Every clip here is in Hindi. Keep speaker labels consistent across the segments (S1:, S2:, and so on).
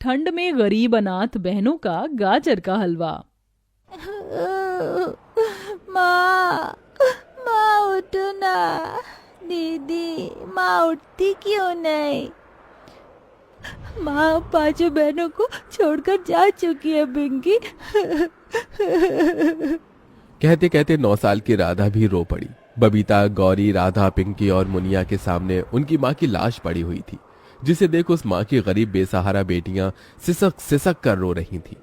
S1: ठंड में गरीब अनाथ बहनों का गाजर का हलवा।
S2: माँ, माँ उठो ना। दीदी, माँ उठती क्यों नहीं? माँ पांचों बहनों को छोड़कर जा चुकी है पिंकी।
S3: कहते कहते 9 साल की राधा भी रो पड़ी। बबीता, गौरी, राधा, पिंकी और मुनिया के सामने उनकी माँ की लाश पड़ी हुई थी, जिसे देख उस माँ की गरीब बेसहारा बेटियां सिसक सिसक कर रो रही थीं।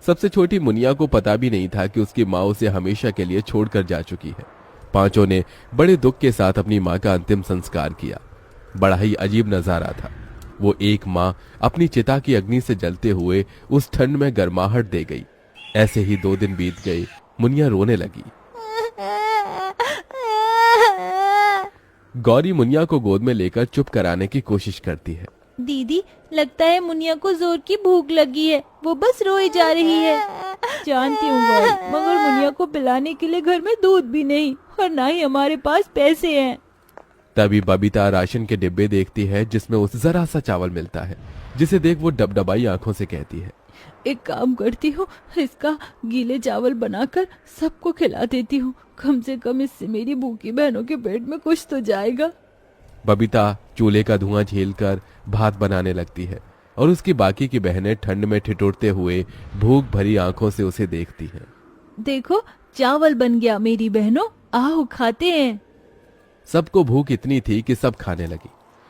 S3: सबसे छोटी मुनिया को पता भी नहीं था कि उसकी माँ उसे हमेशा के लिए छोड़कर जा चुकी है। पांचों ने बड़े दुख के साथ अपनी माँ का अंतिम संस्कार किया। बड़ा ही अजीब नजारा था। वो एक माँ अपनी चिता की अग्नि से जलते हुए उस ठंड में गर्माहट दे गई। ऐसे ही 2 दिन बीत गए। मुनिया रोने लगी। गौरी मुनिया को गोद में लेकर चुप कराने की कोशिश करती है।
S2: दीदी, लगता है मुनिया को जोर की भूख लगी है, वो बस रोई जा रही है।
S1: जानती हूँ गौरी, मगर मुनिया को पिलाने के लिए घर में दूध भी नहीं और ना ही हमारे पास पैसे हैं।
S3: तभी बबीता राशन के डिब्बे देखती है जिसमें उसे जरा सा चावल मिलता है, जिसे देख वो डबडबाई आंखों से कहती है,
S1: एक काम करती हूँ, इसका गीले चावल बनाकर सबको खिला देती हूँ। कम से कम इससे मेरी भूखी बहनों के पेट में कुछ तो जाएगा।
S3: बबीता चूल्हे का धुआं झेलकर भात बनाने लगती है और उसकी बाकी की बहनें ठंड में ठिठुरते हुए भूख भरी आंखों से उसे देखती हैं।
S1: देखो, चावल बन गया मेरी बहनों, आओ खाते हैं।
S3: सबको भूख इतनी थी कि सब खाने लगी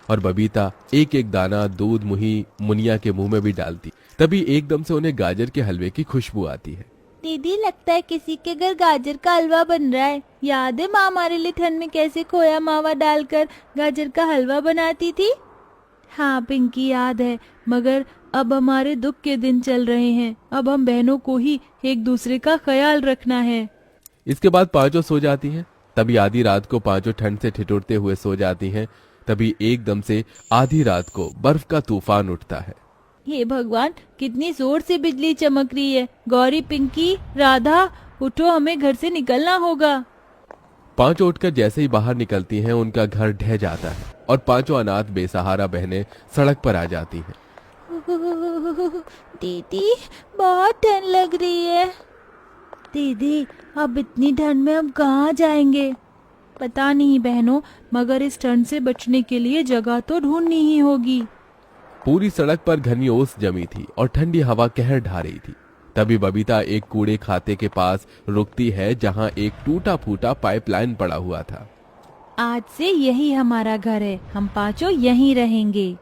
S3: और बबीता एक एक दाना दूध मुही मुनिया के मुंह में भी डालती। तभी एकदम से उन्हें गाजर के हलवे की खुशबू आती है।
S2: दीदी, लगता है किसी के घर गाजर का हलवा बन रहा है। याद है माँ हमारे लिए ठंड में कैसे खोया मावा डालकर गाजर का हलवा बनाती थी?
S1: हाँ पिंकी, याद है, मगर अब हमारे दुख के दिन चल रहे हैं। अब हम बहनों को ही एक दूसरे का ख्याल रखना है।
S3: इसके बाद पांचों सो जाती हैं। तभी आधी रात को पांचों ठंड से ठिठुरते हुए सो जाती हैं। तभी एकदम से आधी रात को बर्फ का तूफान उठता है।
S1: हे भगवान, कितनी जोर से बिजली चमक रही है। गौरी, पिंकी, राधा, उठो, हमें घर से निकलना होगा।
S3: पांचों उठकर जैसे ही बाहर निकलती हैं, उनका घर ढह जाता है और पांचों अनाथ बेसहारा बहनें सड़क पर आ जाती हैं।
S2: दीदी, बहुत ठंड लग रही है।
S1: दीदी, अब इतनी ठंड में हम कहाँ जाएंगे? पता नहीं बहनों, मगर इस ठंड से बचने के लिए जगह तो ढूंढनी ही होगी।
S3: पूरी सड़क पर घनी ओस जमी थी और ठंडी हवा कहर ढा रही थी। तभी बबीता एक कूड़े खाते के पास रुकती है, जहां एक टूटा फूटा पाइपलाइन पड़ा हुआ था।
S1: आज से यही हमारा घर है, हम पांचों यहीं रहेंगे।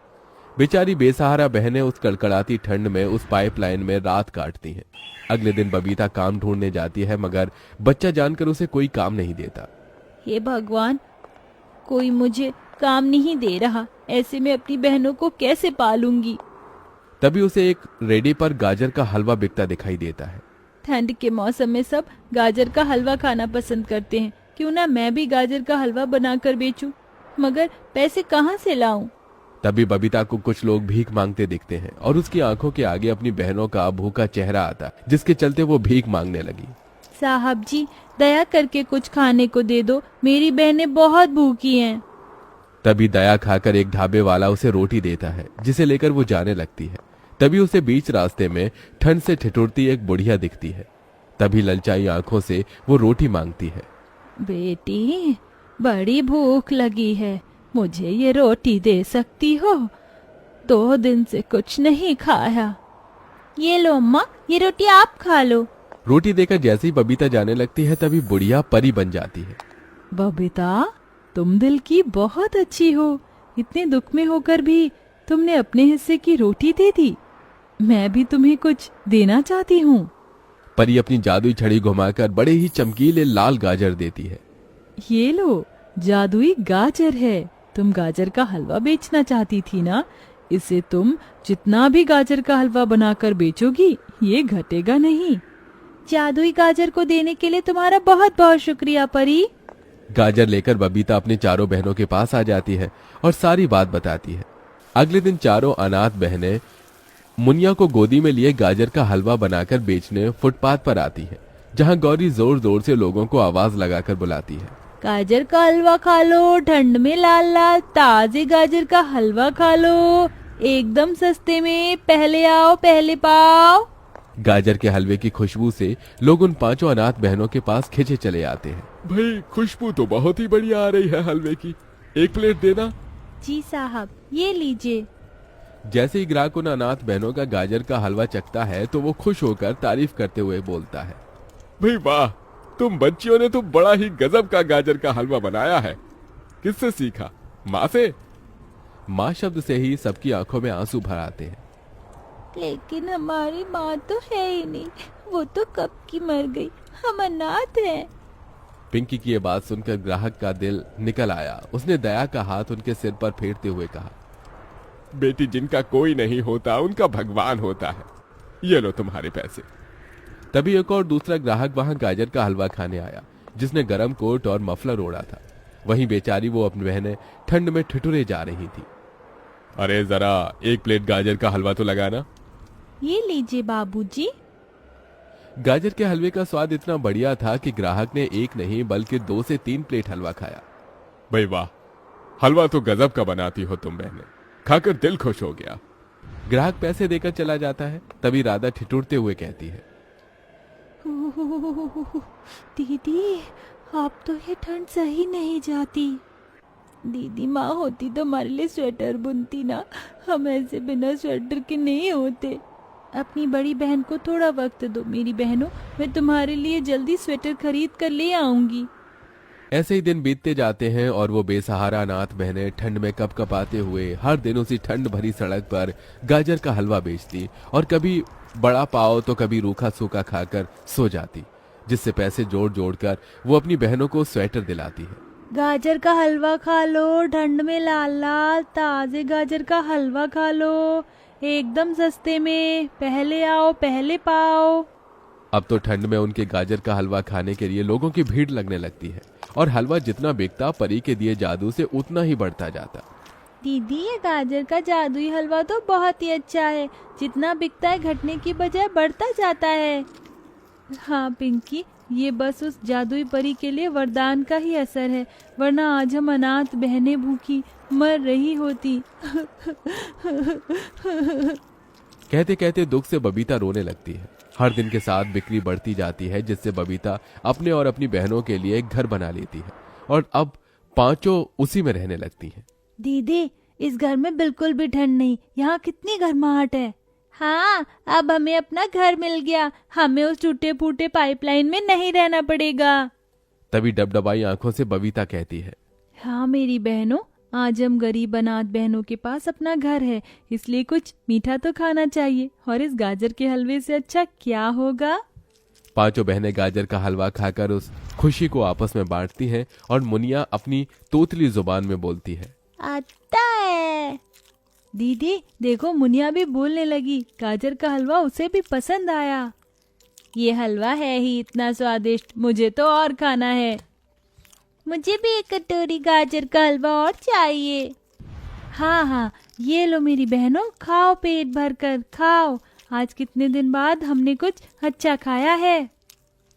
S3: बेचारी बेसहारा बहनें उस कड़कड़ाती ठंड में उस पाइपलाइन में रात काटती हैं। अगले दिन बबीता काम ढूंढने जाती है, मगर बच्चा जानकर उसे कोई काम नहीं देता।
S1: हे भगवान, कोई मुझे काम नहीं दे रहा, ऐसे में अपनी बहनों को कैसे पालूंगी?
S3: तभी उसे एक रेडी पर गाजर का हलवा बिकता दिखाई देता है।
S1: ठंड के मौसम में सब गाजर का हलवा खाना पसंद करते हैं, क्यों ना मैं भी गाजर का हलवा बनाकर बेचूं? मगर पैसे कहाँ से लाऊं?
S3: तभी बबीता को कुछ लोग भीख मांगते दिखते हैं और उसकी आंखों के आगे अपनी बहनों का भूखा चेहरा आता, जिसके चलते वो भीख मांगने लगी।
S1: साहब जी, दया करके कुछ खाने को दे दो, मेरी बहनें बहुत भूखी हैं।
S3: तभी दया खाकर एक ढाबे वाला उसे रोटी देता है, जिसे लेकर वो जाने लगती है। तभी उसे बीच रास्ते में ठंड से ठिठुरती एक बुढ़िया दिखती है। तभी ललचाई आंखों से वो रोटी मांगती है।
S1: बेटी, बड़ी भूख लगी है, मुझे ये रोटी दे सकती हो? 2 दिन से कुछ नहीं खाया।
S2: ये लो अम्मा, ये रोटी आप खा लो।
S3: रोटी देकर जैसे ही बबीता जाने लगती है, तभी बुढ़िया परी बन जाती है।
S1: बबीता, तुम दिल की बहुत अच्छी हो। इतने दुख में होकर भी तुमने अपने हिस्से की रोटी दे दी। मैं भी तुम्हें कुछ देना चाहती हूँ।
S3: परी अपनी जादुई छड़ी घुमाकर बड़े ही चमकीले लाल गाजर देती है।
S1: ये लो, जादुई गाजर है। तुम गाजर का हलवा बेचना चाहती थी ना? इसे तुम जितना भी गाजर का हलवा बनाकर बेचोगी, ये घटेगा नहीं।
S2: जादुई गाजर को देने के लिए तुम्हारा बहुत बहुत शुक्रिया परी।
S3: गाजर लेकर बबीता अपने चारों बहनों के पास आ जाती है और सारी बात बताती है। अगले दिन चारों अनाथ बहनें मुनिया को गोदी में लिए गाजर का हलवा बनाकर बेचने फुटपाथ पर आती है, जहां गौरी जोर जोर से लोगों को आवाज लगाकर बुलाती है।
S2: गाजर का हलवा खा लो, ठंड में लाल लाल ताजे गाजर का हलवा खा लो। एकदम सस्ते में, पहले आओ पहले पाओ।
S3: गाजर के हलवे की खुशबू से लोग उन पांचों अनाथ बहनों के पास खिंचे चले आते हैं। भाई खुशबू तो बहुत ही बढ़िया आ रही है हलवे की, एक प्लेट देना।
S2: जी साहब, ये लीजिए।
S3: जैसे ही ग्राहक उन अनाथ बहनों का गाजर का हलवा चखता है तो वो खुश होकर तारीफ करते हुए बोलता है, भाई वाह, तुम बच्चियों ने तो बड़ा ही गजब का गाजर का हलवा बनाया है। किससे सीखा? माँ से? माँ शब्द से ही सबकी आंखों में आंसू भर आते हैं।
S2: लेकिन हमारी माँ तो है ही नहीं, वो तो कब की मर गई, हम अनाथ हैं।
S3: पिंकी की ये बात सुनकर ग्राहक का दिल निकल आया। उसने दया का हाथ उनके सिर पर फेरते हुए कहा, बेटी, जिनका कोई नहीं होता उनका भगवान होता है, ये लो तुम्हारे पैसे। तभी एक और दूसरा ग्राहक वहां गाजर का हलवा खाने आया, जिसने गरम कोट और मफलर ओढ़ा था। वहीं बेचारी वो अपनी बहनें ठंड में ठिठुरे जा रही थी। अरे जरा एक प्लेट गाजर का हलवा तो लगाना।
S2: ये लीजिए बाबूजी।
S3: गाजर के हलवे का स्वाद इतना बढ़िया था कि ग्राहक ने एक नहीं बल्कि 2 से 3 प्लेट हलवा खाया। भाई वाह, हलवा तो गजब का बनाती हो तुम बहनें, खाकर दिल खुश हो गया। ग्राहक पैसे देकर चला जाता है। तभी राधा ठिठुरते हुए कहती है,
S2: दीदी, आप तो ये ठंड सही नहीं जाती। दीदी माँ होती तो हमारे लिए स्वेटर बुनती ना, हम ऐसे बिना स्वेटर के नहीं होते। अपनी बड़ी बहन को थोड़ा वक्त दो। मेरी बहनों, मैं तुम्हारे लिए जल्दी स्वेटर खरीद कर ले आऊंगी।
S3: ऐसे ही दिन बीतते जाते हैं और वो बेसहारा अनाथ बहनें ठंड में कपकपाते हुए हर दिन उसी ठंड भरी सड़क पर गाजर का हलवा बेचती और कभी बड़ा पाव तो कभी रूखा सूखा खाकर सो जाती, जिससे पैसे जोड़ जोड़ कर वो अपनी बहनों को स्वेटर दिलाती है।
S2: गाजर का हलवा खा लो, ठंड में लाल लाल ताजे गाजर का हलवा खा लो, एकदम सस्ते में, पहले आओ पहले पाओ।
S3: अब तो ठंड में उनके गाजर का हलवा खाने के लिए लोगों की भीड़ लगने लगती है और हलवा जितना बिकता परी के दिए जादू से उतना ही बढ़ता जाता।
S2: दीदी, ये गाजर का जादुई हलवा तो बहुत ही अच्छा है, जितना बिकता है घटने की बजाय बढ़ता जाता है। हाँ पिंकी, ये बस उस जादुई परी के लिए वरदान का ही असर है, वरना आज हम अनाथ बहनें भूखी मर रही होती।
S3: कहते कहते दुख से बबीता रोने लगती है। हर दिन के साथ बिक्री बढ़ती जाती है, जिससे बबीता अपने और अपनी बहनों के लिए एक घर बना लेती है और अब पांचों उसी में रहने लगती हैं।
S2: दीदी, इस घर में बिल्कुल भी ठंड नहीं, यहाँ कितनी गर्माहट है। हाँ, अब हमें अपना घर मिल गया, हमें उस टूटे फूटे पाइपलाइन में नहीं रहना पड़ेगा।
S3: तभी डबडबाई आंखों से बबीता कहती है,
S2: हाँ मेरी बहनों, आज हम गरीब अनाथ बहनों के पास अपना घर है, इसलिए कुछ मीठा तो खाना चाहिए, और इस गाजर के हलवे से अच्छा क्या होगा।
S3: पांचों बहनें गाजर का हलवा खाकर उस खुशी को आपस में बांटती हैं और मुनिया अपनी तोतली जुबान में बोलती है,
S2: आता है। दीदी देखो, मुनिया भी बोलने लगी, गाजर का हलवा उसे भी पसंद आया। ये हलवा है ही इतना स्वादिष्ट, मुझे तो और खाना है। मुझे भी एक कटोरी गाजर का हलवा और चाहिए। हाँ हाँ, ये लो मेरी बहनों, खाओ पेट भर कर खाओ, आज कितने दिन बाद हमने कुछ अच्छा खाया है।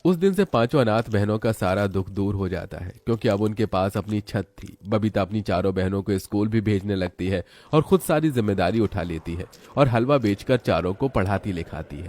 S3: उस दिन से पांचों अनाथ बहनों का सारा दुख दूर हो जाता है, क्योंकि अब उनके पास अपनी छत थी। बबीता अपनी चारों बहनों को स्कूल भी भेजने लगती है और खुद सारी जिम्मेदारी उठा लेती है और हलवा बेचकर चारों को पढ़ाती लिखाती है।